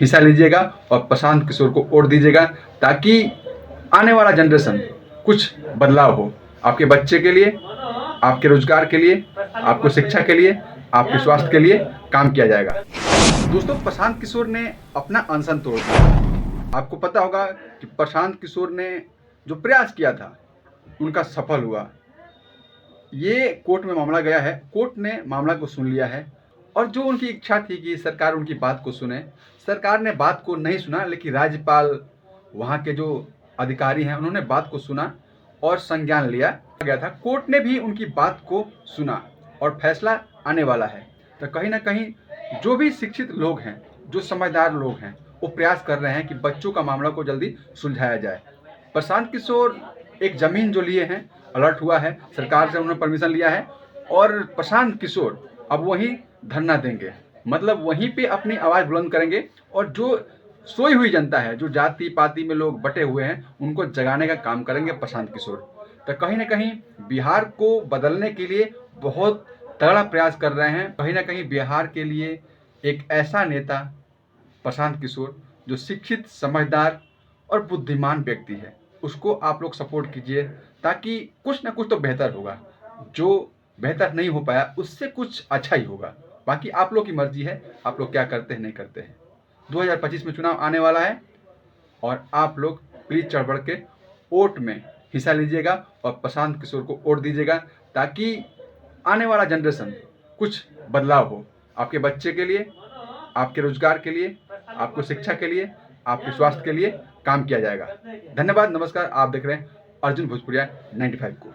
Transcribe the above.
हिस्सा लीजिएगा और प्रशांत किशोर को वोट दीजिएगा, ताकि आने वाला जनरेशन कुछ बदलाव हो आपके बच्चे के लिए, आपके रोजगार के लिए, आपको शिक्षा के लिए, आपके स्वास्थ्य के लिए काम किया जाएगा। दोस्तों, प्रशांत किशोर ने अपना अनशन तोड़ दिया। आपको पता होगा कि प्रशांत किशोर ने जो प्रयास किया था उनका सफल हुआ। ये कोर्ट में मामला गया है, कोर्ट ने मामला को सुन लिया है और जो उनकी इच्छा थी कि सरकार उनकी बात को सुने, सरकार ने बात को नहीं सुना, लेकिन राज्यपाल, वहाँ के जो अधिकारी हैं, उन्होंने बात को सुना और संज्ञान लिया गया था। कोर्ट ने भी उनकी बात को सुना और फैसला आने वाला है। तो कहीं ना कहीं जो भी शिक्षित लोग हैं, जो समझदार लोग हैं, वो प्रयास कर रहे हैं कि बच्चों का मामला को जल्दी सुलझाया जाए। प्रशांत किशोर एक ज़मीन जो लिए हैं, अलर्ट हुआ है, सरकार से उन्होंने परमिशन लिया है और प्रशांत किशोर अब वहीं धरना देंगे, मतलब वहीं पे अपनी आवाज़ बुलंद करेंगे और जो सोई हुई जनता है, जो जाति पाति में लोग बटे हुए हैं, उनको जगाने का काम करेंगे प्रशांत किशोर। तो कहीं ना कहीं बिहार को बदलने के लिए बहुत तगड़ा प्रयास कर रहे हैं। कहीं ना कहीं बिहार के लिए एक ऐसा नेता प्रशांत किशोर जो शिक्षित, समझदार और बुद्धिमान व्यक्ति है, उसको आप लोग सपोर्ट कीजिए, ताकि कुछ ना कुछ तो बेहतर होगा। जो बेहतर नहीं हो पाया उससे कुछ अच्छा ही होगा। बाकी आप लोग की मर्जी है, आप लोग क्या करते हैं नहीं करते हैं। 2025 में चुनाव आने वाला है और आप लोग प्लीज़ चढ़ बढ़ के वोट में हिस्सा लीजिएगा और प्रशांत किशोर को वोट दीजिएगा, ताकि आने वाला जनरेशन कुछ बदलाव हो आपके बच्चे के लिए, आपके रोजगार के लिए, आपको शिक्षा के लिए, आपके स्वास्थ्य के लिए काम किया जाएगा। धन्यवाद, नमस्कार। आप देख रहे हैं अर्जुन भोजपुरिया 95 को।